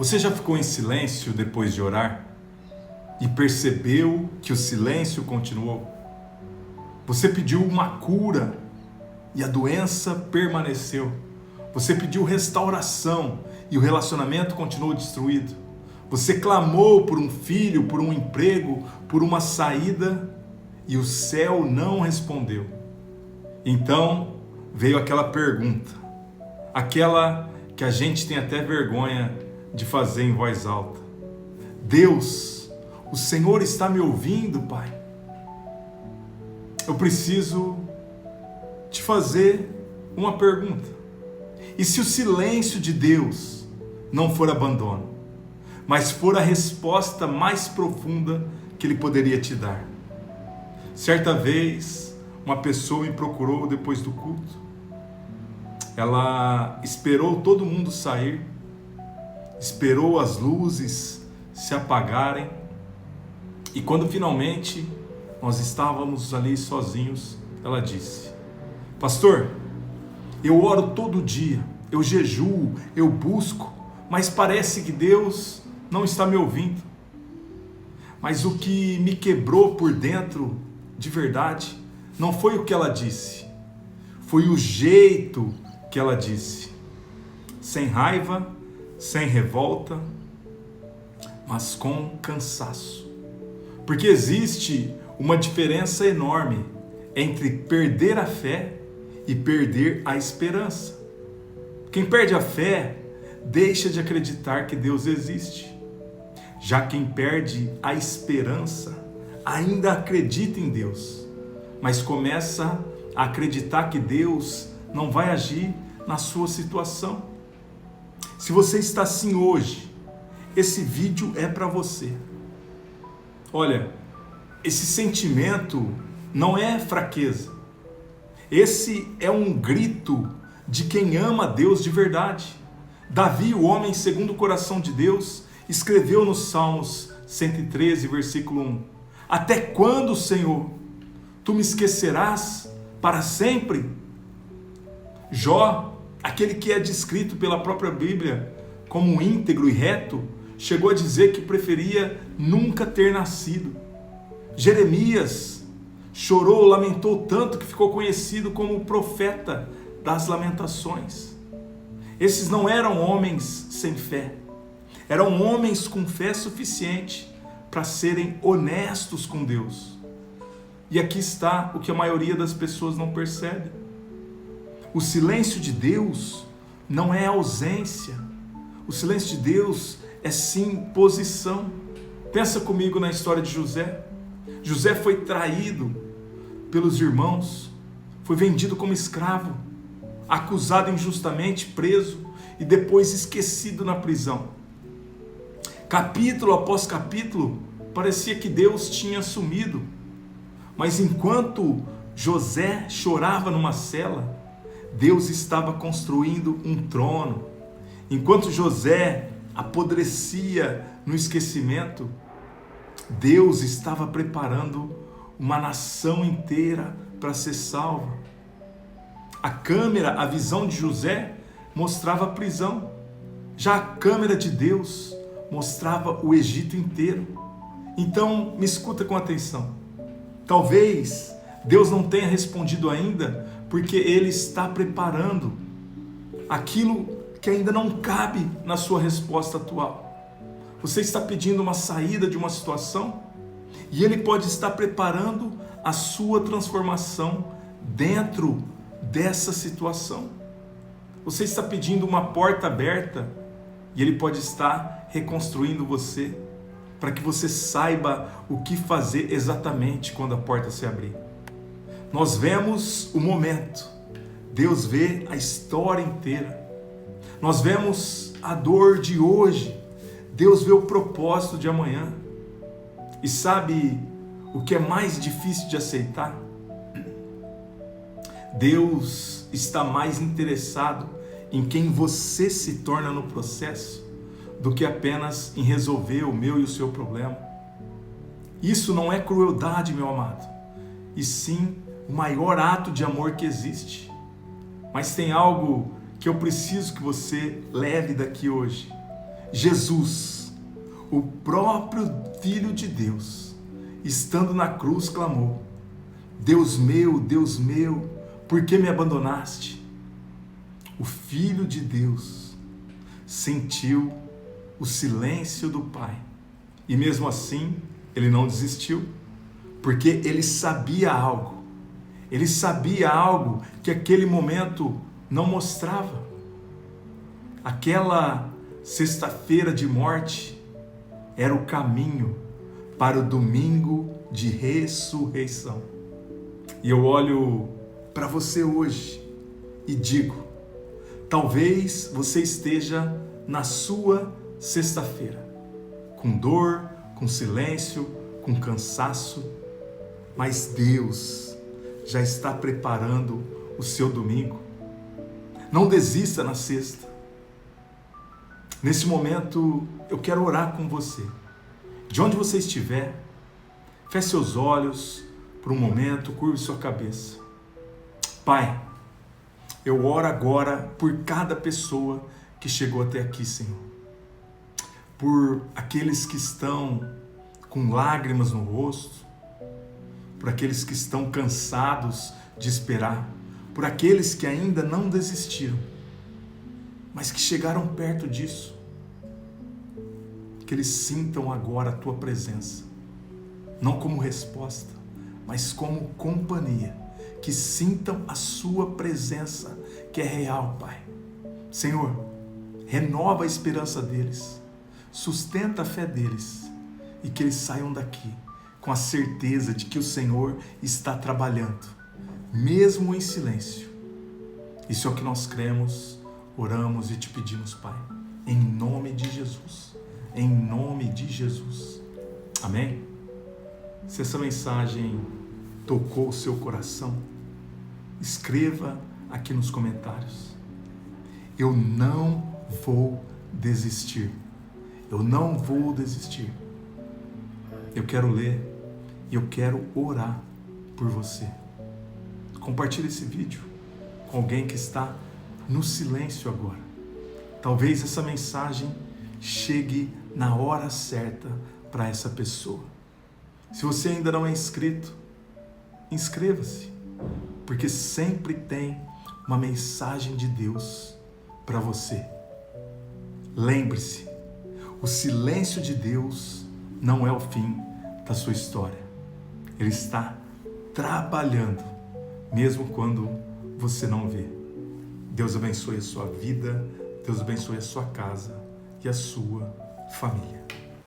Você já ficou em silêncio depois de orar e percebeu que o silêncio continuou? Você pediu uma cura e a doença permaneceu. Você pediu restauração e o relacionamento continuou destruído. Você clamou por um filho, por um emprego, por uma saída e o céu não respondeu. Então veio aquela pergunta, aquela que a gente tem até vergonha de fazer em voz alta. Deus, o Senhor está me ouvindo, Pai? Eu preciso te fazer uma pergunta. E se o silêncio de Deus não for abandono, mas for a resposta mais profunda que Ele poderia te dar? Certa vez, uma pessoa me procurou depois do culto. Ela esperou todo mundo sair, esperou as luzes se apagarem, e quando finalmente nós estávamos ali sozinhos, ela disse: pastor, eu oro todo dia, eu jejuo, eu busco, mas parece que Deus não está me ouvindo. Mas o que me quebrou por dentro, de verdade, não foi o que ela disse, foi o jeito que ela disse. Sem raiva, sem revolta, mas com cansaço. Porque existe uma diferença enorme entre perder a fé e perder a esperança. Quem perde a fé deixa de acreditar que Deus existe. Já quem perde a esperança ainda acredita em Deus, mas começa a acreditar que Deus não vai agir na sua situação. Se você está assim hoje, esse vídeo é para você. Olha, esse sentimento não é fraqueza. Esse é um grito de quem ama Deus de verdade. Davi, o homem segundo o coração de Deus, escreveu nos Salmos 113, versículo 1: até quando, Senhor, tu me esquecerás para sempre? Jó, aquele que é descrito pela própria Bíblia como íntegro e reto, chegou a dizer que preferia nunca ter nascido. Jeremias chorou, lamentou tanto que ficou conhecido como o profeta das lamentações. Esses não eram homens sem fé, eram homens com fé suficiente para serem honestos com Deus. E aqui está o que a maioria das pessoas não percebe. O silêncio de Deus não é ausência. O silêncio de Deus é sim posição. Pensa comigo na história de José. José foi traído pelos irmãos, foi vendido como escravo, acusado injustamente, preso e depois esquecido na prisão. Capítulo após capítulo, parecia que Deus tinha sumido. Mas enquanto José chorava numa cela, Deus estava construindo um trono. Enquanto José apodrecia no esquecimento, Deus estava preparando uma nação inteira para ser salva. A câmera, a visão de José mostrava a prisão. Já a câmera de Deus mostrava o Egito inteiro. Então, me escuta com atenção. Talvez Deus não tenha respondido ainda porque Ele está preparando aquilo que ainda não cabe na sua resposta atual. Você está pedindo uma saída de uma situação e Ele pode estar preparando a sua transformação dentro dessa situação. Você está pedindo uma porta aberta e Ele pode estar reconstruindo você para que você saiba o que fazer exatamente quando a porta se abrir. Nós vemos o momento, Deus vê a história inteira. Nós vemos a dor de hoje, Deus vê o propósito de amanhã. E sabe o que é mais difícil de aceitar? Deus está mais interessado em quem você se torna no processo do que apenas em resolver o meu e o seu problema. Isso não é crueldade, meu amado, e sim o maior ato de amor que existe. Mas tem algo que eu preciso que você leve daqui hoje. Jesus, o próprio Filho de Deus, estando na cruz, clamou: Deus meu, por que me abandonaste? O Filho de Deus sentiu o silêncio do Pai e mesmo assim ele não desistiu, porque ele sabia algo. Ele sabia algo que aquele momento não mostrava. Aquela sexta-feira de morte era o caminho para o domingo de ressurreição. E eu olho para você hoje e digo: talvez você esteja na sua sexta-feira, com dor, com silêncio, com cansaço, mas Deus já está preparando o seu domingo. Não desista na sexta. Nesse momento, eu quero orar com você. De onde você estiver, feche seus olhos por um momento, curve sua cabeça. Pai, eu oro agora por cada pessoa que chegou até aqui, Senhor. Por aqueles que estão com lágrimas no rosto, por aqueles que estão cansados de esperar, por aqueles que ainda não desistiram, mas que chegaram perto disso. Que eles sintam agora a Tua presença, não como resposta, mas como companhia. Que sintam a Sua presença, que é real, Pai. Senhor, renova a esperança deles, sustenta a fé deles e que eles saiam daqui com a certeza de que o Senhor está trabalhando, mesmo em silêncio. Isso é o que nós cremos, oramos e te pedimos, Pai, em nome de Jesus. Em nome de Jesus. Amém? Se essa mensagem tocou o seu coração, escreva aqui nos comentários: eu não vou desistir. Eu não vou desistir. Eu quero ler e eu quero orar por você. Compartilhe esse vídeo com alguém que está no silêncio agora. Talvez essa mensagem chegue na hora certa para essa pessoa. Se você ainda não é inscrito, inscreva-se, porque sempre tem uma mensagem de Deus para você. Lembre-se, o silêncio de Deus não é o fim da sua história. Ele está trabalhando, mesmo quando você não vê. Deus abençoe a sua vida, Deus abençoe a sua casa e a sua família.